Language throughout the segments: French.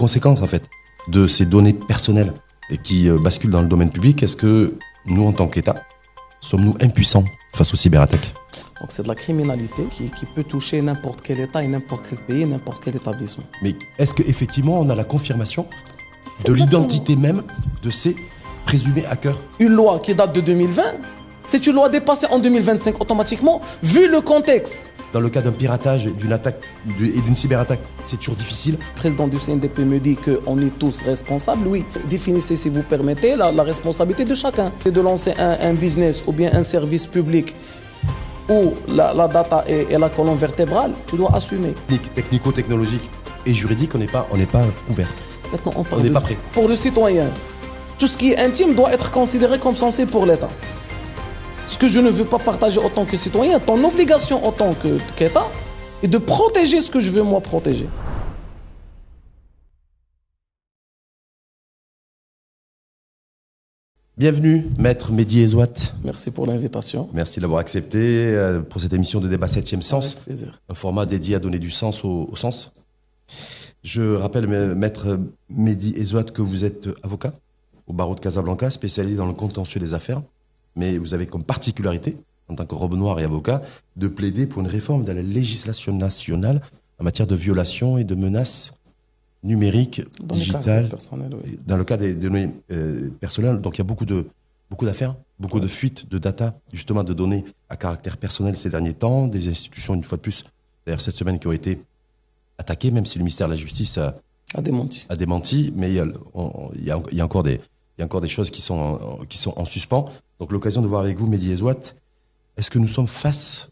conséquences en fait de ces données personnelles et qui basculent dans le domaine public, est-ce que nous, en tant qu'État, sommes-nous impuissants face aux cyberattaques? Donc c'est de la criminalité qui peut toucher n'importe quel État et n'importe quel pays, n'importe quel établissement. Mais est-ce qu'effectivement on a la confirmation C'est de exactement. l'identité même de ces présumés hackers? Une loi qui date de 2020, c'est une loi dépassée en 2025 automatiquement, vu le contexte. Dans le cas d'un piratage, d'une attaque et d'une cyberattaque, c'est toujours difficile. Le président du CNDP me dit qu'on est tous responsables. Oui, définissez, si vous permettez, la responsabilité de chacun. C'est de lancer un business ou bien un service public où la data est la colonne vertébrale, tu dois assumer. Technico-technologique et juridique, on n'est pas ouvert. Maintenant, On n'est pas prêt. Pour le citoyen, tout ce qui est intime doit être considéré comme censé pour l'État. Ce que je ne veux pas partager en tant que citoyen, ton obligation en tant qu'État est de protéger ce que je veux moi protéger. Bienvenue, maître Mehdi Ezouat. Merci pour l'invitation. Merci d'avoir accepté pour cette émission de débat 7e sens. Avec plaisir. Un format dédié à donner du sens au sens. Je rappelle, maître Mehdi Ezouat, que vous êtes avocat au barreau de Casablanca, spécialisé dans le contentieux des affaires. Mais vous avez comme particularité, en tant que robe noire et avocat, de plaider pour une réforme de la législation nationale en matière de violation et de menaces numériques, Dans les digitales, caractères personnels, oui. dans le cas des données personnelles. Donc il y a beaucoup d'affaires, beaucoup de fuites de data, justement de données à caractère personnel ces derniers temps, des institutions, une fois de plus, d'ailleurs cette semaine, qui ont été attaquées, même si le ministère de la Justice a démenti, mais il y a encore des choses qui sont en suspens. Donc l'occasion de voir avec vous, Mehdi Ezouat, est-ce que nous sommes face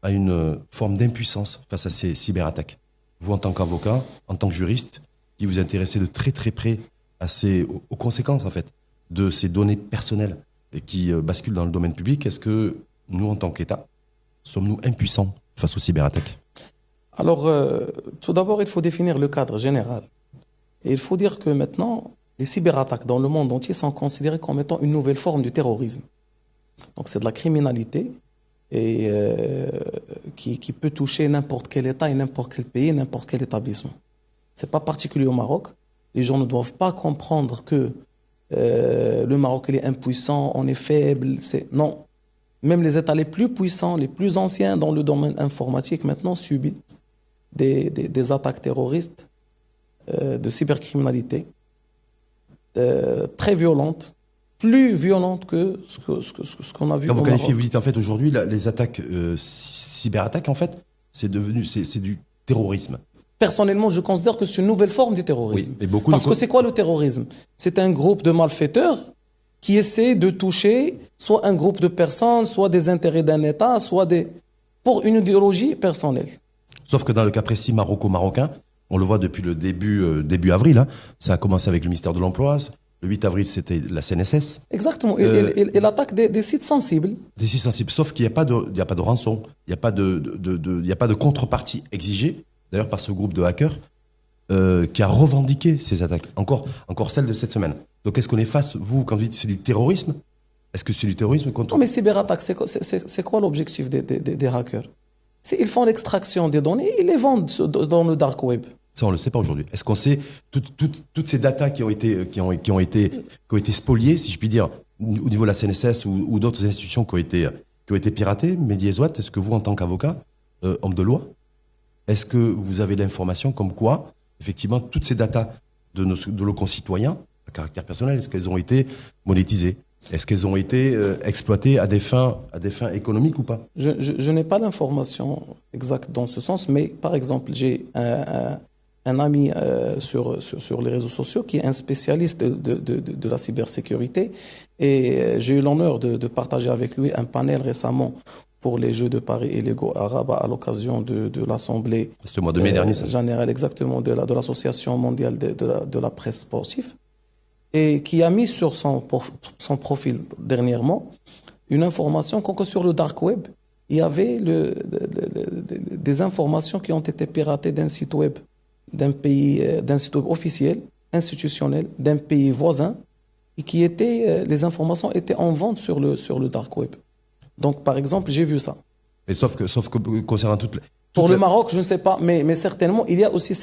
à une forme d'impuissance face à ces cyberattaques? Vous, en tant qu'avocat, en tant que juriste, qui vous intéressez de très très près aux conséquences en fait de ces données personnelles et qui basculent dans le domaine public, est-ce que nous, en tant qu'État, sommes-nous impuissants face aux cyberattaques? Alors, tout d'abord, il faut définir le cadre général. Et il faut dire que maintenant, les cyberattaques dans le monde entier sont considérées comme étant une nouvelle forme du terrorisme. Donc c'est de la criminalité et, qui peut toucher n'importe quel État et n'importe quel pays, n'importe quel établissement. Ce n'est pas particulier au Maroc. Les gens ne doivent pas comprendre que le Maroc il est impuissant, on est faible. Non. Même les États les plus puissants, les plus anciens dans le domaine informatique maintenant subissent des attaques terroristes, de cybercriminalité, très violentes, plus violentes que ce qu'on a vu Quand au vous Maroc. qualifiez, vous dites en fait aujourd'hui, les attaques, cyberattaques, en fait, c'est du terrorisme. Personnellement, je considère que c'est une nouvelle forme du terrorisme. Oui, mais beaucoup Parce que c'est quoi le terrorisme? C'est un groupe de malfaiteurs qui essaie de toucher soit un groupe de personnes, soit des intérêts d'un État, pour une idéologie personnelle. Sauf que dans le cas précis maroco-marocain, on le voit depuis le début avril, hein, ça a commencé avec le ministère de l'Emploi, le 8 avril c'était la CNSS. Exactement, et l'attaque des sites sensibles. Des sites sensibles, sauf qu'il n'y a pas de rançon, il n'y a pas de contrepartie exigée, d'ailleurs par ce groupe de hackers, qui a revendiqué ces attaques, encore celle de cette semaine. Donc est-ce qu'on est face, vous, quand vous dites c'est du terrorisme, est-ce que c'est du terrorisme contre... Non mais cyberattaque, c'est quoi l'objectif des hackers? Ils font l'extraction des données et ils les vendent dans le dark web. Ça, on ne le sait pas aujourd'hui. Est-ce qu'on sait toutes ces datas qui ont été spoliées, si je puis dire, au niveau de la CNSS ou d'autres institutions qui ont été piratées? Mehdi Ezouat, est-ce que vous, en tant qu'avocat, homme de loi, est-ce que vous avez l'information comme quoi, effectivement, toutes ces datas de nos concitoyens, à caractère personnel, est-ce qu'elles ont été monétisées? Est-ce qu'elles ont été exploitées à des fins économiques ou pas? Je n'ai pas l'information exacte dans ce sens, mais par exemple, j'ai un ami sur les réseaux sociaux qui est un spécialiste de la cybersécurité et j'ai eu l'honneur de partager avec lui un panel récemment pour les Jeux de Paris et les Go Arabes à l'occasion de l'Assemblée. C'était au mois de mai dernier, ça. Générale, exactement, de l'Association mondiale de la presse sportive, et qui a mis sur son profil dernièrement une information que sur le dark web, il y avait des informations qui ont été piratées d'un site web, d'un site web officiel, institutionnel, d'un pays voisin, et les informations étaient en vente sur le dark web. Donc, par exemple, j'ai vu ça. Mais sauf que concernant Pour le Maroc, je ne sais pas, mais certainement, il y a aussi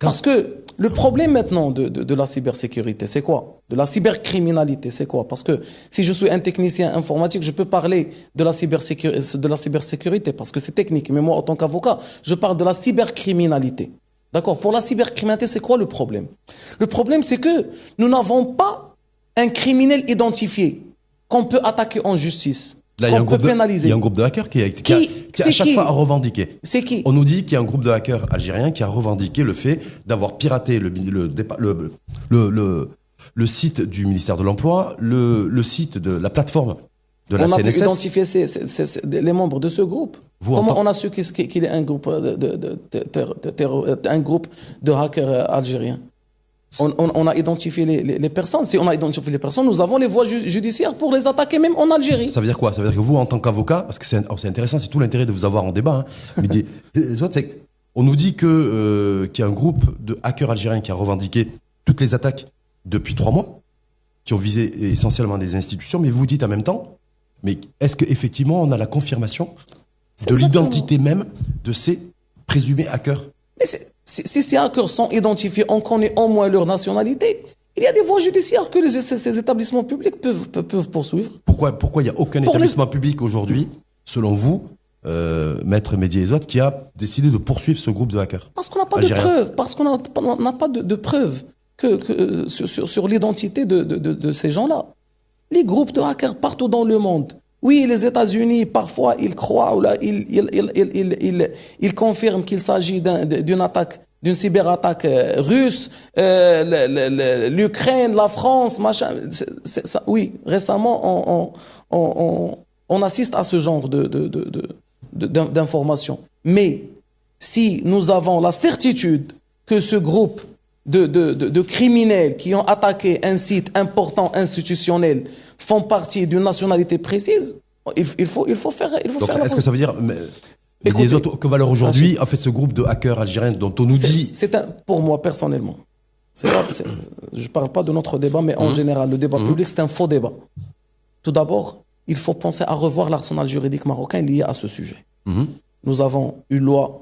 Parce que le problème maintenant de la cybersécurité, c'est quoi? De la cybercriminalité, c'est quoi? Parce que si je suis un technicien informatique, je peux parler de la cybersécurité parce que c'est technique. Mais moi, en tant qu'avocat, je parle de la cybercriminalité. D'accord? Pour la cybercriminalité, c'est quoi le problème? Le problème, c'est que nous n'avons pas un criminel identifié qu'on peut attaquer en justice. Là, il y a un groupe de hackers qui à chaque fois a revendiqué. C'est qui? On nous dit qu'il y a un groupe de hackers algériens qui a revendiqué le fait d'avoir piraté le site du ministère de l'Emploi, le site de la plateforme de la CNSS. On a pu identifier les membres de ce groupe. Comment on a su qu'il est un groupe de hackers algériens? On a identifié les personnes. Si on a identifié les personnes, nous avons les voies judiciaires pour les attaquer même en Algérie. Ça veut dire quoi? Ça veut dire que vous, en tant qu'avocat, parce que c'est intéressant, c'est tout l'intérêt de vous avoir en débat, hein, on nous dit qu'il y a un groupe de hackers algériens qui a revendiqué toutes les attaques depuis 3 mois, qui ont visé essentiellement des institutions, mais vous dites en même temps, mais est-ce qu'effectivement on a la confirmation de l'identité même de ces présumés hackers? Mais si ces hackers sont identifiés, on connaît au moins leur nationalité. Il y a des voies judiciaires que ces établissements publics peuvent poursuivre. Pourquoi il n'y a aucun établissement public aujourd'hui, selon vous, Maître Mehdi Ezouat, qui a décidé de poursuivre ce groupe de hackers? Parce qu'on n'a pas de preuves. Parce qu'on n'a pas de preuves sur l'identité de ces gens-là. Les groupes de hackers partout dans le monde. Oui, les États-Unis, parfois, ils croient ou là, ils confirment qu'il s'agit d'une attaque, d'une cyberattaque russe, l'Ukraine, la France, machin. Ça, oui, récemment, on assiste à ce genre d'informations. Mais si nous avons la certitude que ce groupe de criminels qui ont attaqué un site important institutionnel font partie d'une nationalité précise, il faut faire. Donc, est-ce que ça veut dire, que valeur aujourd'hui en fait ce groupe de hackers algériens dont on nous dit? Pour moi personnellement, je ne parle pas de notre débat, mais en général, le débat public, c'est un faux débat. Tout d'abord, il faut penser à revoir l'arsenal juridique marocain lié à ce sujet. Nous avons une loi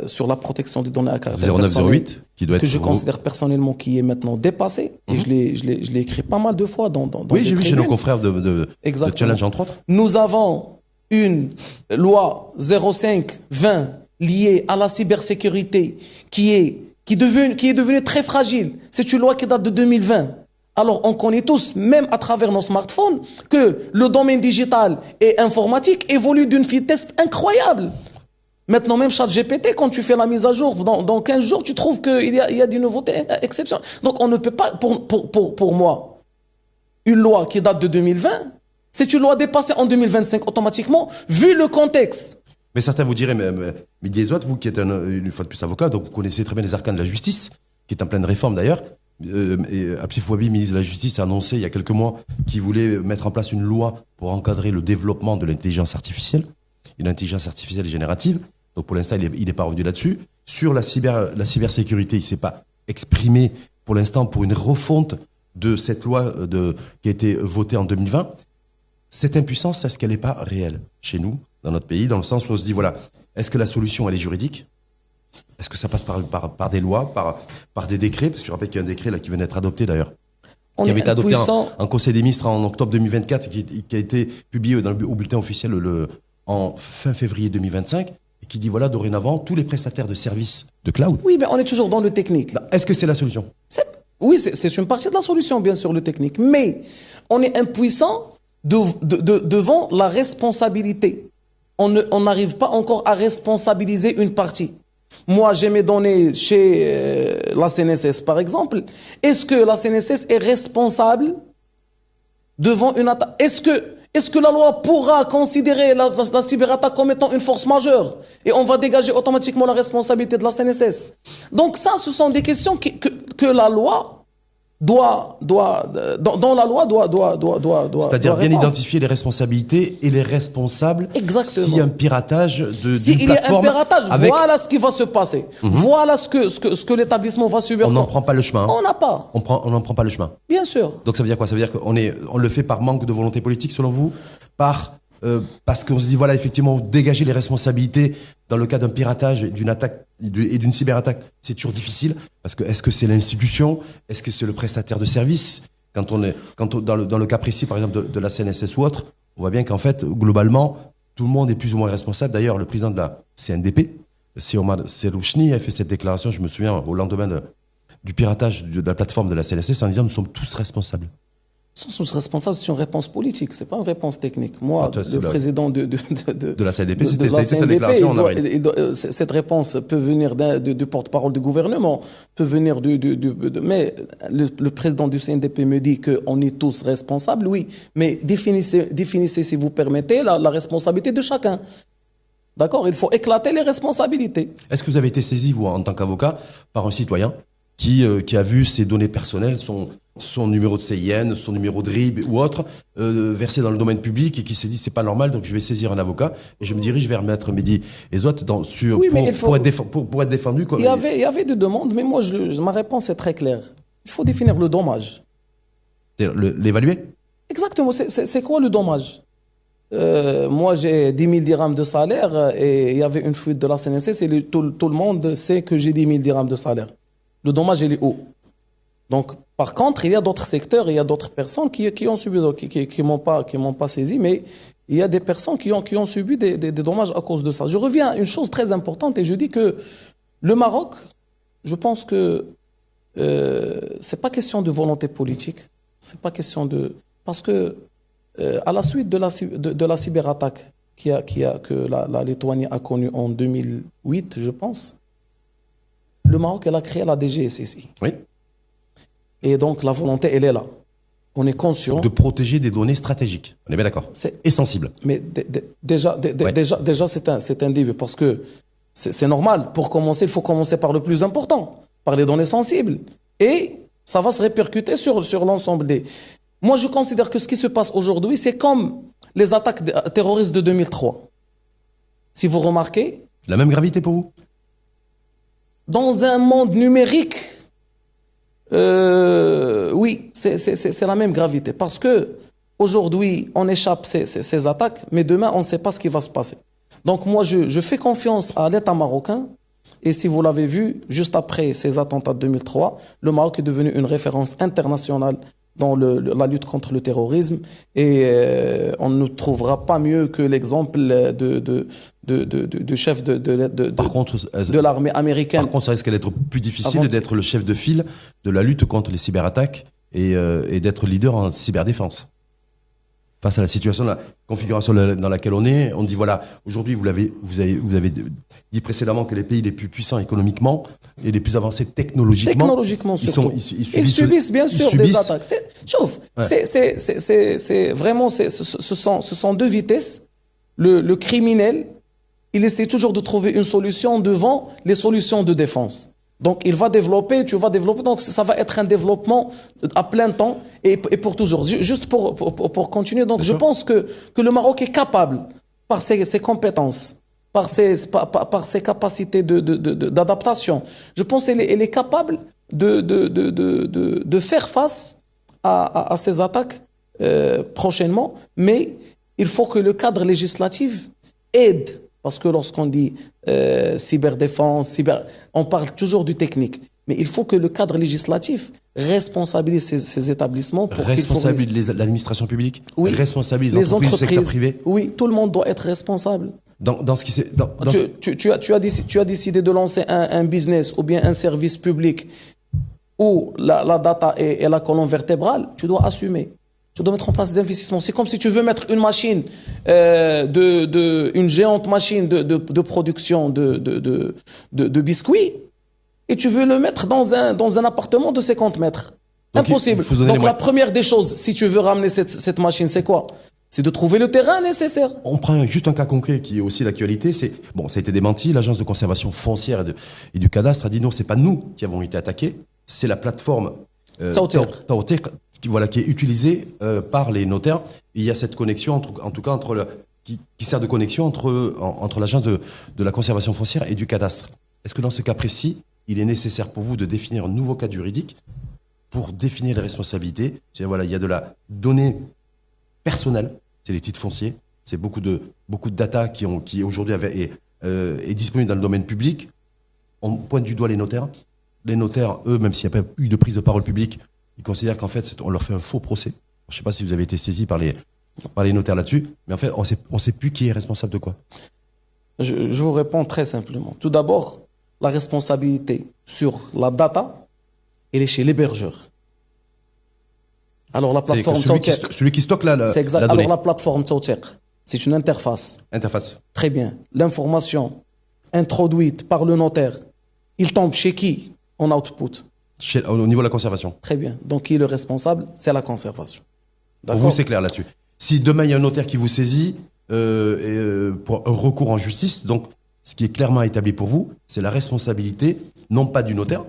sur la protection des données à caractère 0908 que je considère personnellement qui est maintenant dépassée et je l'ai écrit pas mal de fois dans oui, j'ai vu chez nos confrères de Challenge entre autres. Nous avons une loi 05-20 liée à la cybersécurité qui est devenue très fragile. C'est une loi qui date de 2020. Alors, on connaît tous, même à travers nos smartphones, que le domaine digital et informatique évolue d'une vitesse incroyable. Maintenant, même ChatGPT, quand tu fais la mise à jour, dans 15 jours, tu trouves qu'il y a des nouveautés exceptionnelles. Donc, on ne peut pas, pour moi, une loi qui date de 2020, c'est une loi dépassée en 2025 automatiquement, vu le contexte. Mais certains vous diraient, mais Mehdi Ezouat, vous qui êtes une fois de plus avocat, donc vous connaissez très bien les arcanes de la justice, qui est en pleine réforme d'ailleurs. Absif Ouabi, ministre de la Justice, a annoncé il y a quelques mois qu'il voulait mettre en place une loi pour encadrer le développement de l'intelligence artificielle, une intelligence artificielle générative. Donc pour l'instant, il n'est pas revenu là-dessus. Sur la cybersécurité, il ne s'est pas exprimé pour l'instant pour une refonte de cette loi qui a été votée en 2020. Cette impuissance, est-ce qu'elle n'est pas réelle chez nous, dans notre pays, dans le sens où on se dit, voilà, est-ce que la solution, elle est juridique? Est-ce que ça passe par des lois, par des décrets? Parce que je rappelle qu'il y a un décret là, qui vient d'être adopté d'ailleurs, qui avait été adopté en Conseil des ministres en octobre 2024, qui a été publié au bulletin officiel en fin février 2025, et qui dit, voilà, dorénavant, tous les prestataires de services de cloud... Oui, mais on est toujours dans le technique. Est-ce que c'est la solution? Oui, c'est une partie de la solution, bien sûr, le technique. Mais on est impuissant devant la responsabilité. On n'arrive pas encore à responsabiliser une partie. Moi, j'ai mes données chez la CNSS, par exemple. Est-ce que la CNSS est responsable devant une attaque? Est-ce que la loi pourra considérer la cyberattaque comme étant une force majeure et on va dégager automatiquement la responsabilité de la CNSS? Donc ça, ce sont des questions que la loi doit c'est-à-dire bien identifier les responsabilités et les responsables. Exactement. S'il y a un piratage d'une plateforme. S'il y a un piratage, voilà ce qui va se passer. Voilà ce que l'établissement va subir. On n'en prend pas le chemin. On n'a pas. On n'en prend pas le chemin. Bien sûr. Donc ça veut dire quoi? Ça veut dire qu'on le fait par manque de volonté politique, selon vous? Par parce qu'on se dit, voilà, effectivement, dégager les responsabilités dans le cas d'un piratage, d'une attaque et d'une cyberattaque, c'est toujours difficile. Parce que est-ce que c'est l'institution? Est-ce que c'est le prestataire de service? Dans le cas précis, par exemple, de la CNSS ou autre, on voit bien qu'en fait, globalement, tout le monde est plus ou moins responsable. D'ailleurs, le président de la CNDP, c'est Omar Serouchni, a fait cette déclaration, je me souviens, au lendemain du piratage de la plateforme de la CNSS, en disant nous sommes tous responsables. Ils sont tous responsables, c'est une réponse politique, c'est pas une réponse technique. Moi, le président de la CNDP, c'était sa déclaration en avril. Cette réponse peut venir du porte-parole du gouvernement, peut venir mais le président du CNDP me dit qu'on est tous responsables, oui, mais définissez, si vous permettez, la responsabilité de chacun. D'accord? Il faut éclater les responsabilités. Est-ce que vous avez été saisi, vous, en tant qu'avocat, par un citoyen qui a vu ses données personnelles, son numéro de CIN, son numéro de RIB ou autre, versé dans le domaine public et qui s'est dit c'est pas normal, donc je vais saisir un avocat et je me dirige vers Maître Mehdi Ezouat pour être défendu. Il y avait des demandes, mais moi, ma réponse est très claire. Il faut définir le dommage. L'évaluer? Exactement. C'est quoi le dommage? Moi, j'ai 10 000 dirhams de salaire et il y avait une fuite de la CNSS et tout le monde sait que j'ai 10 000 dirhams de salaire. Le dommage, il est haut. Donc, par contre, il y a d'autres secteurs, il y a d'autres personnes qui ont subi, qui m'ont pas saisi, mais il y a des personnes qui ont subi des dommages à cause de ça. Je reviens à une chose très importante et je dis que le Maroc, je pense que c'est pas question de volonté politique, c'est pas question parce que à la suite de la cyberattaque que la Lituanie a connue en 2008, je pense, le Maroc, elle a créé la DGSSI. Oui. Et donc, la volonté, elle est là. On est conscient. De protéger des données stratégiques. On est bien d'accord. Et sensibles. Mais déjà, c'est un début parce que c'est normal. Pour commencer, il faut commencer par le plus important, par les données sensibles. Et ça va se répercuter sur l'ensemble des... Moi, je considère que ce qui se passe aujourd'hui, c'est comme les attaques terroristes de 2003. Si vous remarquez... La même gravité pour vous? Dans un monde numérique, oui, c'est la même gravité. Parce que aujourd'hui, on échappe ces attaques, mais demain, on ne sait pas ce qui va se passer. Donc moi, je fais confiance à l'État marocain. Et si vous l'avez vu, juste après ces attentats de 2003, le Maroc est devenu une référence internationale dans la lutte contre le terrorisme. Et on ne trouvera pas mieux que l'exemple de chef de l'armée américaine. Par contre, ça risque d'être plus difficile d'être le chef de file de la lutte contre les cyberattaques et d'être leader en cyberdéfense. Face à la situation, la configuration dans laquelle on est, on dit voilà, aujourd'hui vous avez dit précédemment que les pays les plus puissants économiquement et les plus avancés technologiquement ils subissent bien sûr des attaques. C'est vraiment ce sont deux vitesses. Le criminel, il essaie toujours de trouver une solution devant les solutions de défense. Donc, tu vas développer, donc ça va être un développement à plein temps et pour toujours. Juste pour continuer, donc je pense que le Maroc est capable, par ses compétences, par ses capacités d'adaptation, je pense qu'elle est capable de faire face à ces attaques prochainement, mais il faut que le cadre législatif aide. Parce que lorsqu'on dit cyberdéfense, on parle toujours du technique. Mais il faut que le cadre législatif responsabilise ces établissements. Responsabilise l'administration publique? Oui. Responsabilise les entreprises du secteur privé? Oui, tout le monde doit être responsable. Tu as décidé de lancer un business ou bien un service public où la data est la colonne vertébrale, tu dois assumer. Tu dois mettre en place des investissements. C'est comme si tu veux mettre une machine, une géante machine de production de biscuits, et tu veux le mettre dans un appartement de 50 mètres. Donc, impossible. Donc la première des choses, si tu veux ramener cette machine, c'est quoi? C'est de trouver le terrain nécessaire. On prend juste un cas concret qui est aussi d'actualité. Ça a été démenti. L'agence de conservation foncière et du cadastre a dit non, c'est pas nous qui avons été attaqués, c'est la plateforme Tawtir qui est utilisée par les notaires. Et il y a cette connexion, qui sert de connexion entre l'agence de la conservation foncière et du cadastre. Est-ce que dans ce cas précis, il est nécessaire pour vous de définir un nouveau cadre juridique pour définir les responsabilités? Il y a de la donnée personnelle, c'est les titres fonciers, c'est beaucoup de data qui aujourd'hui est disponible dans le domaine public. On pointe du doigt les notaires. Les notaires, eux, même s'il n'y a pas eu de prise de parole publique, ils considèrent qu'en fait, on leur fait un faux procès. Je ne sais pas si vous avez été saisi par les notaires là-dessus, mais en fait, on sait plus qui est responsable de quoi. Je vous réponds très simplement. Tout d'abord, la responsabilité sur la data, elle est chez l'hébergeur. Alors la plateforme celui qui stocke c'est exact. la donnée. Alors la plateforme Tawtiq, c'est une interface. Interface. Très bien. L'information introduite par le notaire, il tombe chez qui en output? Au niveau de la conservation. Très bien. Donc qui est le responsable? C'est la conservation. Pour vous, c'est clair là-dessus. Si demain il y a un notaire qui vous saisit pour un recours en justice, donc ce qui est clairement établi pour vous, c'est la responsabilité, non pas du notaire.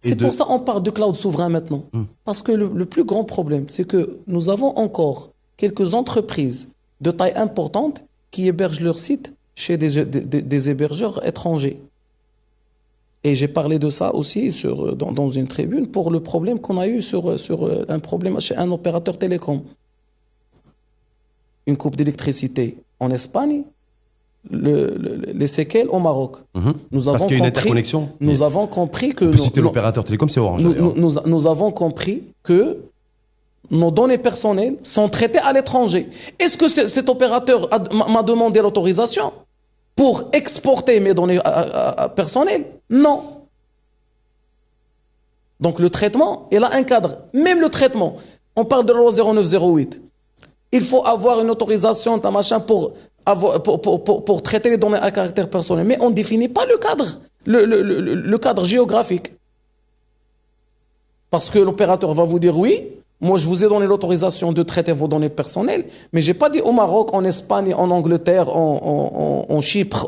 C'est pour ça qu'on parle de cloud souverain maintenant. Parce que le plus grand problème, c'est que nous avons encore quelques entreprises de taille importante qui hébergent leur site chez des hébergeurs étrangers. Et j'ai parlé de ça aussi dans une tribune pour le problème qu'on a eu sur un problème chez un opérateur télécom. Une coupe d'électricité en Espagne, les séquelles au Maroc. Parce qu'il y a une interconnexion. Nous avons compris que... On peut citer l'opérateur télécom, c'est Orange. Nous avons compris que nos données personnelles sont traitées à l'étranger. Est-ce que cet opérateur m'a demandé l'autorisation pour exporter mes données personnelles? Non. Donc le traitement, il a un cadre. Même le traitement, on parle de la loi 0908. Il faut avoir une autorisation pour traiter les données à caractère personnel. Mais on ne définit pas le cadre, le cadre géographique. Parce que l'opérateur va vous dire oui, moi je vous ai donné l'autorisation de traiter vos données personnelles, mais je n'ai pas dit au Maroc, en Espagne, en Angleterre, en Chypre,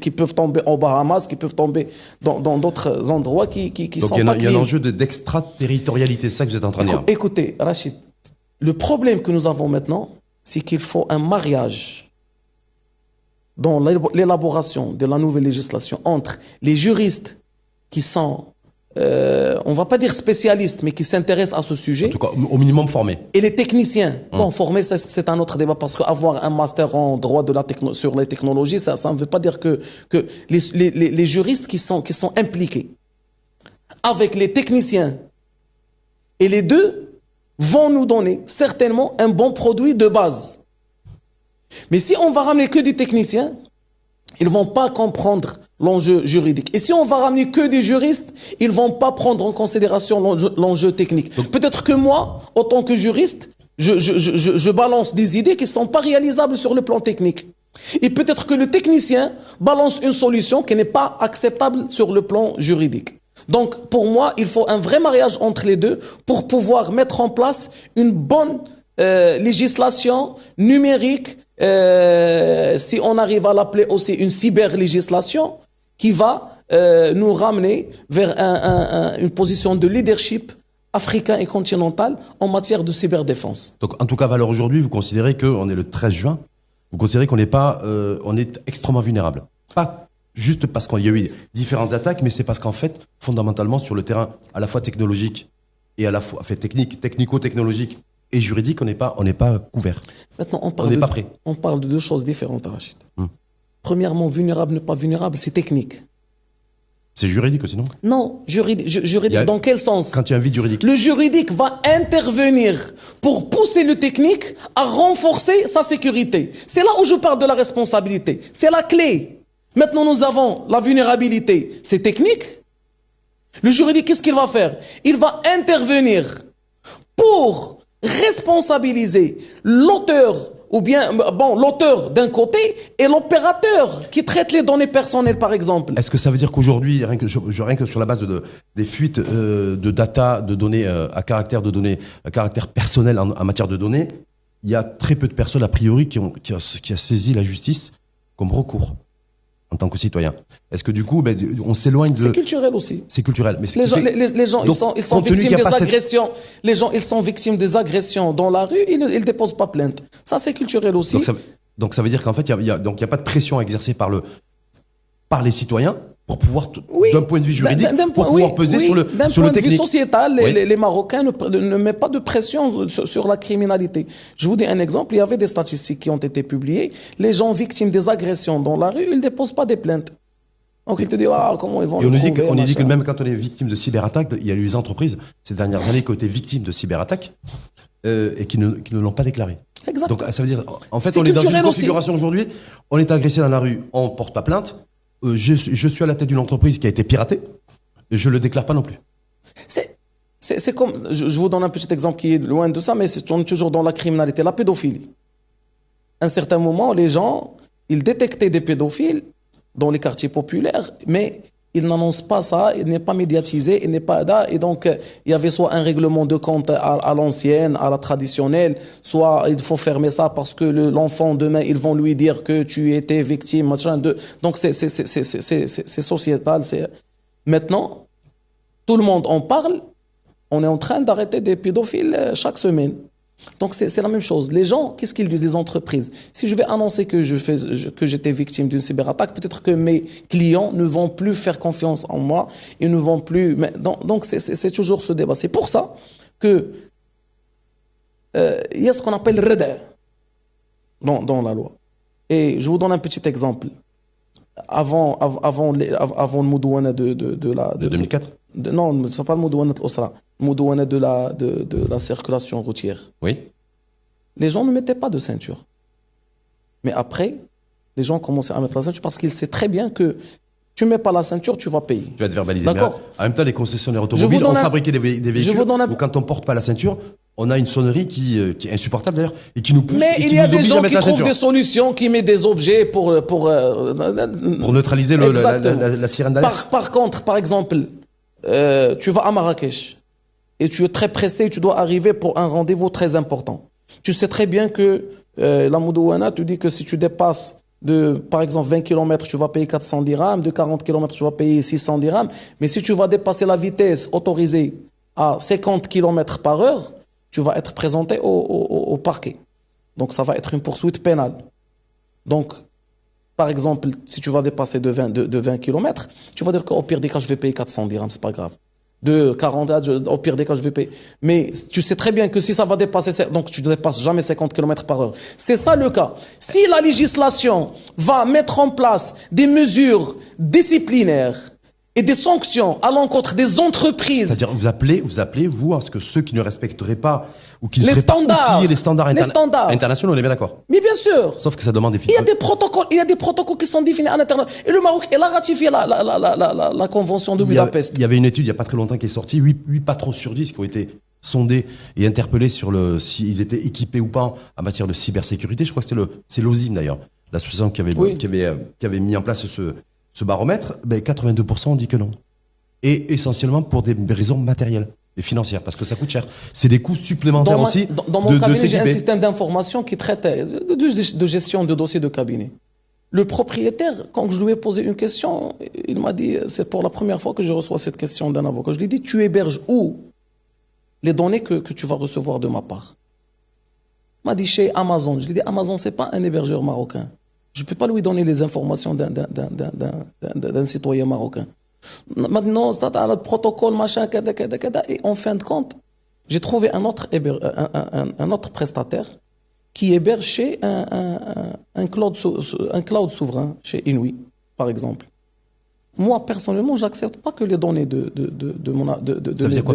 qui peuvent tomber en Bahamas, qui peuvent tomber dans d'autres endroits qui donc sont pas il y a un enjeu d'extraterritorialité, c'est ça que vous êtes en train de dire. Écoutez, Rachid, le problème que nous avons maintenant, c'est qu'il faut un mariage dans l'élaboration de la nouvelle législation entre les juristes qui sont, on ne va pas dire spécialistes, mais qui s'intéressent à ce sujet. En tout cas, au minimum formés. Et les techniciens. Bon, formés, c'est un autre débat, parce qu'avoir un master en droit sur les technologies, ça ne veut pas dire que les juristes qui sont impliqués avec les techniciens, et les deux vont nous donner certainement un bon produit de base. Mais si on va ramener que des techniciens, ils ne vont pas comprendre l'enjeu juridique. Et si on va ramener que des juristes, ils ne vont pas prendre en considération l'enjeu technique. Donc, peut-être que moi, en tant que juriste, je balance des idées qui ne sont pas réalisables sur le plan technique. Et peut-être que le technicien balance une solution qui n'est pas acceptable sur le plan juridique. Donc, pour moi, il faut un vrai mariage entre les deux pour pouvoir mettre en place une bonne législation numérique, si on arrive à l'appeler aussi une cyber-législation, qui va nous ramener vers une position de leadership africain et continental en matière de cyberdéfense. Donc, en tout cas, Valeur, aujourd'hui, vous considérez qu'on est le 13 juin, vous considérez qu'on n'est pas, on est extrêmement vulnérable. Pas juste parce qu'il y a eu différentes attaques, mais c'est parce qu'en fait, fondamentalement, sur le terrain à la fois technologique et à la fois technico-technologique et juridique, on n'est pas couvert. Maintenant, on n'est pas prêt. On parle de deux choses différentes, Rachid. Premièrement, vulnérable, ne pas vulnérable, c'est technique. C'est juridique aussi, non? Non, juridique dans quel sens? Quand il y a un vide juridique. Le juridique va intervenir pour pousser le technique à renforcer sa sécurité. C'est là où je parle de la responsabilité. C'est la clé. Maintenant, nous avons la vulnérabilité. C'est technique. Le juridique, qu'est-ce qu'il va faire? Il va intervenir pour responsabiliser l'auteur, ou bien l'auteur d'un côté et l'opérateur qui traite les données personnelles, par exemple. Est-ce que ça veut dire qu'aujourd'hui, rien que sur la base des fuites de data, de données à caractère personnel en matière de données, il y a très peu de personnes a priori qui a saisi la justice comme recours en tant que citoyen. Est-ce que du coup, on s'éloigne de... C'est culturel aussi. C'est culturel. Mais les gens, ils sont victimes des agressions. Les gens, ils sont victimes des agressions dans la rue, ils ne déposent pas plainte. Ça, c'est culturel aussi. Donc ça veut dire qu'en fait, il n'y a pas de pression exercée par les citoyens pour pouvoir, Oui, d'un point de vue juridique, pour oui, pouvoir peser oui, sur le d'un sur point le de vue technique. sociétal, Oui. les Marocains ne mettent pas de pression sur la criminalité. Je vous dis un exemple, il y avait des statistiques qui ont été publiées. Les gens victimes des agressions dans la rue, ils ne déposent pas des plaintes. Donc ils te disent, ah, comment ils vont Et le on nous dit trouver, qu'on dit que machin. même quand on est victime de cyberattaques, il y a eu des entreprises ces dernières années qui ont été victimes de cyberattaques et qui ne l'ont pas déclaré. Exact. Donc ça veut dire, en fait, C'est on est dans une culturel aussi. configuration aujourd'hui, on est agressé dans la rue, on porte pas plainte, je suis à la tête d'une entreprise qui a été piratée, et je le déclare pas non plus. C'est comme, je vous donne un petit exemple qui est loin de ça, mais on est toujours dans la criminalité, la pédophilie. À un certain moment, les gens, ils détectaient des pédophiles dans les quartiers populaires, mais ils n'annoncent pas ça, il n'est pas médiatisé, il n'est pas là, et donc il y avait soit un règlement de compte à l'ancienne, à la traditionnelle, soit il faut fermer ça parce que l'enfant demain ils vont lui dire que tu étais victime, machin de. Donc c'est sociétal. Maintenant, tout le monde en parle. On est en train d'arrêter des pédophiles chaque semaine. Donc c'est la même chose. Les gens, qu'est-ce qu'ils disent, les entreprises? Si je vais annoncer que j'étais victime d'une cyberattaque, peut-être que mes clients ne vont plus faire confiance en moi, ils ne vont plus. Donc c'est toujours ce débat. C'est pour ça que il y a ce qu'on appelle reda dans la loi. Et je vous donne un petit exemple. Avant le Moudouana de la De 2004. non, c'est pas le Moudouana de l'Osra, le Moudouana de la circulation routière. Oui. Les gens ne mettaient pas de ceinture. Mais après, les gens commençaient à mettre la ceinture parce qu'ils savent très bien que tu mets pas la ceinture, tu vas payer. Tu vas te verbaliser. D'accord. En même temps, les concessionnaires automobiles ont fabriqué des véhicules où quand on porte pas la ceinture, on a une sonnerie qui est insupportable d'ailleurs et qui nous pousse Mais et qui il y a nous des oblige à gens mettre qui la trouvent ceinture. des solutions, qui mettent des objets pour Pour neutraliser la sirène d'alerte. Par contre, par exemple, tu vas à Marrakech et tu es très pressé, tu dois arriver pour un rendez-vous très important. Tu sais très bien que la Moudouana te dit que si tu dépasses par exemple, 20 km, tu vas payer 400 dirhams, de 40 km, tu vas payer 600 dirhams, mais si tu vas dépasser la vitesse autorisée à 50 km par heure, tu vas être présenté au parquet. Donc ça va être une poursuite pénale. Donc, par exemple, si tu vas dépasser de 20 km, tu vas dire qu'au pire des cas, je vais payer 400 dirhams, c'est pas grave. De 40, au pire des cas, je vais payer. Mais tu sais très bien que si ça va dépasser, donc tu ne dépasses jamais 50 km par heure. C'est ça le cas. Si la législation va mettre en place des mesures disciplinaires et des sanctions à l'encontre des entreprises. C'est-à-dire, vous appelez, vous, à ce que ceux qui ne respecteraient pas ou qui ne Les seraient pas standards. outillés les standards internationaux, on est bien d'accord. Mais bien sûr. Sauf que ça demande des Il y a des protocoles qui sont définis à l'intérieur. Et le Maroc, il a ratifié la convention de Budapest. Il y avait une étude il n'y a pas très longtemps qui est sortie, 8 patrons sur 10 qui ont été sondés et interpellés sur s'ils étaient équipés ou pas en matière de cybersécurité. Je crois que c'est l'OSIM d'ailleurs, l'association qui avait mis en place ce baromètre. 82% ont dit que non. Et essentiellement pour des raisons matérielles et financières, parce que ça coûte cher. C'est des coûts supplémentaires aussi. Dans mon cabinet, j'ai un système d'information qui traite de gestion de dossiers de cabinet. Le propriétaire, quand je lui ai posé une question, il m'a dit, c'est pour la première fois que je reçois cette question d'un avocat. Je lui ai dit, tu héberges où les données que tu vas recevoir de ma part? Il m'a dit, chez Amazon. Je lui ai dit, Amazon, c'est pas un hébergeur marocain. Je ne peux pas lui donner les informations d'un citoyen marocain. Maintenant, c'est le protocole, machin, et en fin de compte, j'ai trouvé un autre prestataire qui héberge chez un cloud souverain, chez Inouï, par exemple. Moi, personnellement, je n'accepte pas que les données de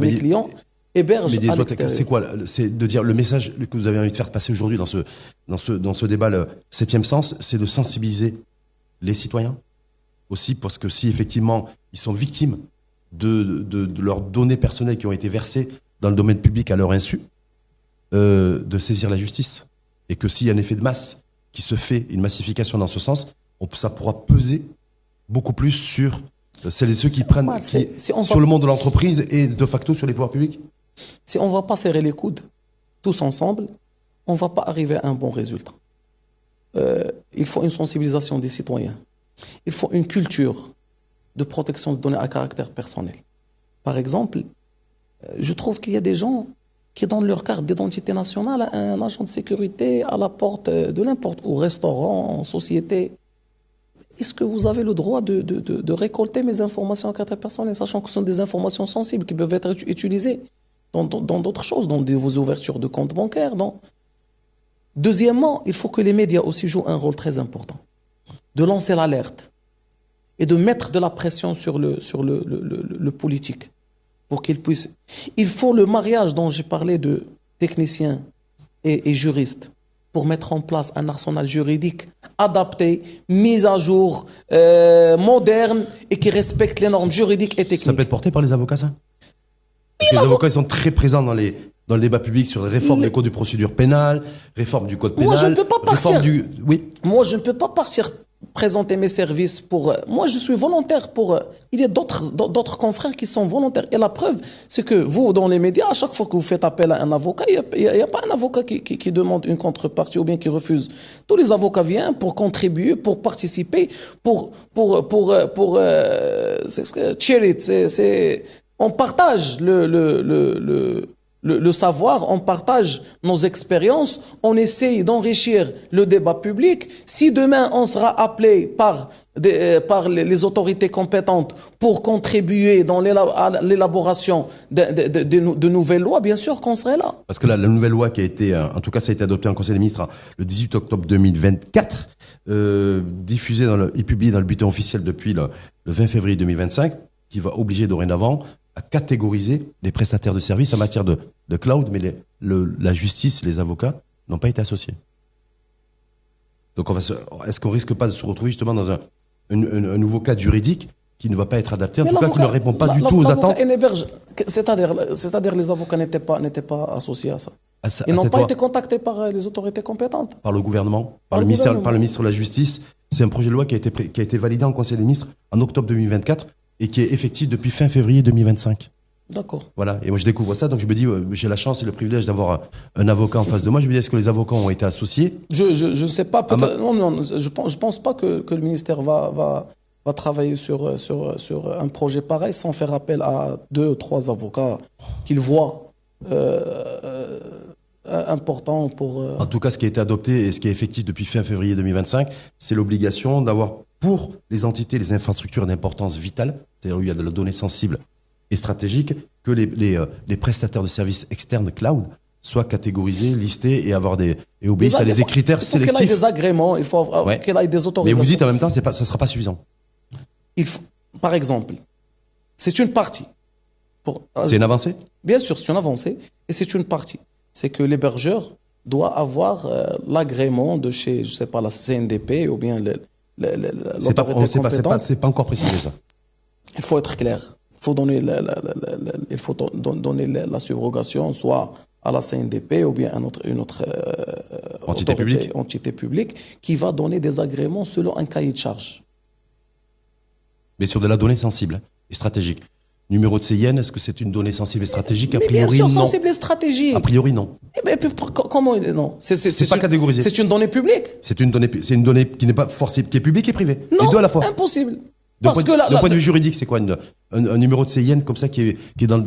mes clients hébergent à l'extérieur. C'est quoi? C'est de dire le message que vous avez envie de faire passer aujourd'hui dans ce débat, le 7e sens, c'est de sensibiliser les citoyens aussi, parce que si effectivement ils sont victimes de leurs données personnelles qui ont été versées dans le domaine public à leur insu, de saisir la justice. Et que s'il y a un effet de masse qui se fait, une massification dans ce sens, ça pourra peser beaucoup plus sur celles et ceux qui prennent sur le monde de l'entreprise et de facto sur les pouvoirs publics. Si on ne va pas serrer les coudes tous ensemble, on ne va pas arriver à un bon résultat. Il faut une sensibilisation des citoyens. Il faut une culture de protection de données à caractère personnel. Par exemple, je trouve qu'il y a des gens qui donnent leur carte d'identité nationale à un agent de sécurité à la porte de n'importe où, restaurant, société. est-ce que vous avez le droit de récolter mes informations à caractère personnel, sachant que ce sont des informations sensibles qui peuvent être utilisées dans d'autres choses, dans vos ouvertures de comptes bancaires. Deuxièmement, il faut que les médias aussi jouent un rôle très important, de lancer l'alerte et de mettre de la pression sur le politique pour qu'il puisse... Il faut le mariage dont j'ai parlé de techniciens et juristes pour mettre en place un arsenal juridique adapté, mis à jour, moderne et qui respecte les normes juridiques et techniques. Ça peut être porté par les avocats, ça? Parce que les avocats, ils sont très présents dans le débat public sur les réformes des codes de procédure pénale, réforme du code pénal. Moi, je ne peux pas partir. Oui. Moi, je ne peux pas partir présenter mes services pour... Moi, je suis volontaire pour... Il y a d'autres confrères qui sont volontaires. Et la preuve, c'est que vous, dans les médias, à chaque fois que vous faites appel à un avocat, il n'y a pas un avocat qui demande une contrepartie ou bien qui refuse. Tous les avocats viennent pour contribuer, pour participer, pour cheer it. On partage le savoir, on partage nos expériences, on essaye d'enrichir le débat public. Si demain on sera appelé par les autorités compétentes pour contribuer à l'élaboration de nouvelles lois, bien sûr qu'on serait là. Parce que la nouvelle loi qui a été, en tout cas ça a été adopté en Conseil des ministres le 18 octobre 2024, diffusée et publiée dans le bulletin officiel depuis le 20 février 2025, qui va obliger dorénavant à catégoriser les prestataires de services en matière de cloud, mais la justice, les avocats n'ont pas été associés. Donc est-ce qu'on risque pas de se retrouver justement dans un nouveau cadre juridique qui ne va pas être adapté, en tout cas qui ne répond pas du tout aux attentes? C'est-à-dire les avocats n'étaient pas associés à ça. Ils n'ont pas été contactés par les autorités compétentes. Par le gouvernement, par le ministre de la Justice. C'est un projet de loi qui a été validé en Conseil des ministres en octobre 2024 et qui est effectif depuis fin février 2025. D'accord. Voilà. Et moi, je découvre ça, donc je me dis, j'ai la chance et le privilège d'avoir un avocat en face de moi. Je me dis, est-ce que les avocats ont été associés? Je ne sais pas. Non, je pense pas que le ministère va travailler sur un projet pareil sans faire appel à 2 ou 3 avocats qu'il voit importants pour... En tout cas, ce qui a été adopté et ce qui est effectif depuis fin février 2025, c'est l'obligation d'avoir pour les entités, les infrastructures d'importance vitale, c'est-à-dire où il y a de la donnée sensible et stratégique, que les prestataires de services externes cloud soient catégorisés, listés et obéissent à des critères sélectifs. Il faut qu'il ait des agréments, il faut qu'il ait des autorisations. Mais vous dites en même temps, ça ne sera pas suffisant. Par exemple, c'est une partie. C'est une avancée? Bien sûr, c'est une avancée et c'est une partie. C'est que l'hébergeur doit avoir l'agrément de chez, je sais pas, la CNDP ou bien c'est pas encore précisé ça. Il faut être clair. Il faut donner la subrogation soit à la CNDP ou bien à une autre entité publique qui va donner des agréments selon un cahier de charge. Mais sur de la donnée sensible et stratégique. Numéro de CIN, est-ce que c'est une donnée sensible et stratégique? A priori, bien sûr, non. sensible et stratégique. A priori, non. Comment non? C'est pas catégorisé. C'est une donnée publique. C'est une donnée qui n'est pas forcément, qui est publique et privée. Non, les deux à la fois. Impossible. D'un point de vue juridique, c'est quoi un numéro de CIN comme ça qui est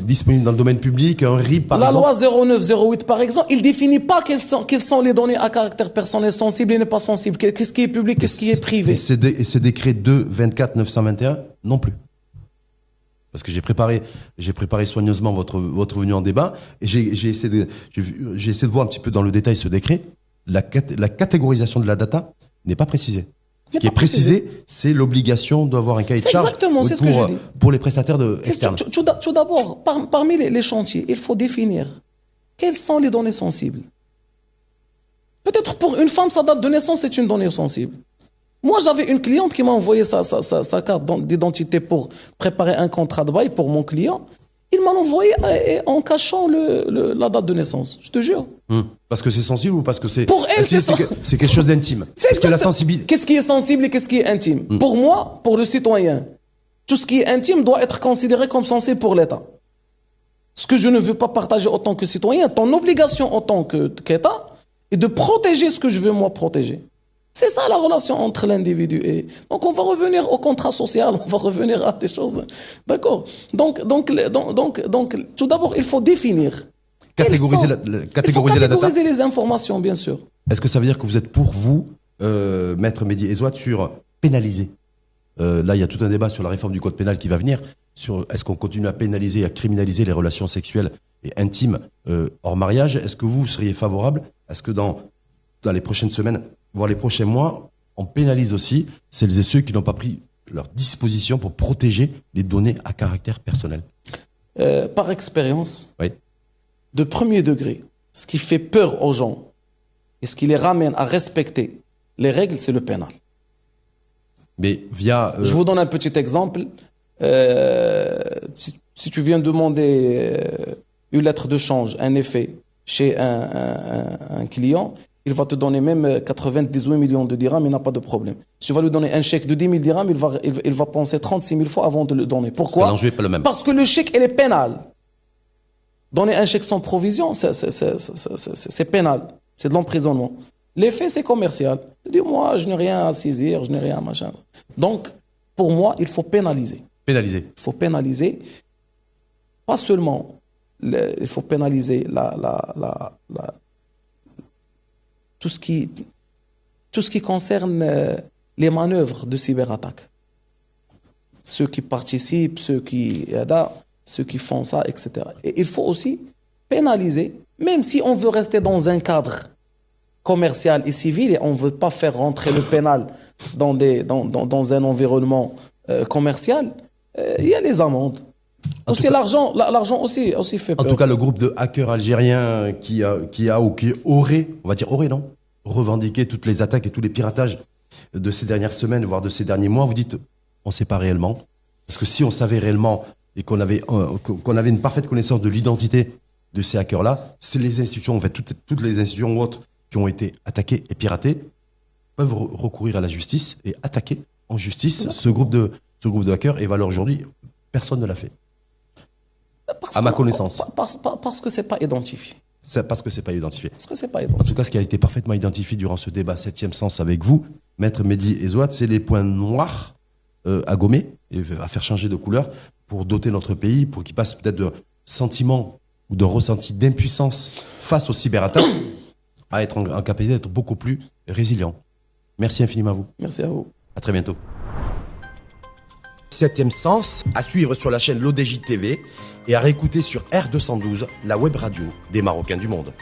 disponible dans le domaine public, un RIB par exemple? La loi 0908 par exemple, il définit pas quelles sont les données à caractère personnel sensible et ne pas sensible. Qu'est-ce qui est public, qu'est-ce qui est privé? Et ces décrets 2-24-921 non plus. Parce que j'ai préparé soigneusement votre venue en débat et j'ai essayé de voir un petit peu dans le détail ce décret. La catégorisation de la data n'est pas précisée. Ce qui est précisé, c'est l'obligation d'avoir un cahier de charge pour les prestataires externes. Tout d'abord, parmi les chantiers, il faut définir quelles sont les données sensibles. Peut-être pour une femme, sa date de naissance, c'est une donnée sensible. Moi, j'avais une cliente qui m'a envoyé sa carte d'identité pour préparer un contrat de bail pour mon client. Il m'a envoyé en cachant la date de naissance. Je te jure. Parce que c'est sensible ou parce que c'est... Pour elle, c'est quelque chose d'intime. Parce que la sensibilité... Qu'est-ce qui est sensible et qu'est-ce qui est intime? Pour moi, pour le citoyen, tout ce qui est intime doit être considéré comme sensible pour l'État. Ce que je ne veux pas partager en tant que citoyen, ton obligation en tant qu'État est de protéger ce que je veux moi protéger. C'est ça la relation entre l'individu et... Donc on va revenir au contrat social, on va revenir à des choses... D'accord. Donc, tout d'abord, il faut définir... Catégoriser la data. Catégoriser les informations, bien sûr. Est-ce que ça veut dire que vous êtes pour vous, Maître Mehdi Ezouat, sur pénaliser Là, il y a tout un débat sur la réforme du code pénal qui va venir. Sur est-ce qu'on continue à pénaliser, à criminaliser les relations sexuelles et intimes hors mariage? Est-ce que vous seriez favorable à ce que dans les prochaines semaines, voire les prochains mois, on pénalise aussi celles et ceux qui n'ont pas pris leurs dispositions pour protéger les données à caractère personnel? Par expérience, Oui. de premier degré, ce qui fait peur aux gens et ce qui les ramène à respecter les règles, c'est le pénal. Mais via... Je vous donne un petit exemple. Si tu viens demander une lettre de change, un effet, chez un client, il va te donner même 98 millions de dirhams, il n'a pas de problème. Si tu vas lui donner un chèque de 10 000 dirhams, il va penser 36 000 fois avant de le donner. Pourquoi? L'enjeu n'est pas le même. Parce que le chèque, il est pénal. Donner un chèque sans provision, c'est pénal. C'est de l'emprisonnement. L'effet, c'est commercial. Tu dis, moi, je n'ai rien à saisir, je n'ai rien à machin. Donc, pour moi, il faut pénaliser. Pénaliser. Il faut pénaliser, pas seulement, il faut pénaliser tout ce qui concerne les manœuvres de cyberattaque. Ceux qui participent, ceux qui font ça, etc. Et il faut aussi pénaliser, même si on veut rester dans un cadre commercial et civil et on ne veut pas faire rentrer le pénal dans un environnement commercial, il y a les amendes. Aussi l'argent aussi fait peur. En tout cas, le groupe de hackers algériens qui aurait, on va dire aurait, non, revendiqué toutes les attaques et tous les piratages de ces dernières semaines, voire de ces derniers mois, vous dites, on ne sait pas réellement. Parce que si on savait réellement et qu'on avait une parfaite connaissance de l'identité de ces hackers-là, c'est les institutions, en fait, toutes les institutions ou autres qui ont été attaquées et piratées peuvent recourir à la justice et attaquer en justice ce groupe de hackers. Et valeur aujourd'hui, personne ne l'a fait. À ma connaissance. Parce que c'est pas identifié. Parce que c'est pas identifié. Parce que c'est pas En identifié. tout cas, ce qui a été parfaitement identifié durant ce débat 7e sens avec vous, Maître Mehdi Ezouat, c'est les points noirs à gommer et à faire changer de couleur pour doter notre pays, pour qu'il passe peut-être de sentiment ou d'un ressenti d'impuissance face aux cyberattaques à être en capacité d'être beaucoup plus résilient. Merci infiniment à vous. Merci à vous. À très bientôt. 7e sens, à suivre sur la chaîne l'ODJ TV et à réécouter sur R212, la web radio des Marocains du monde.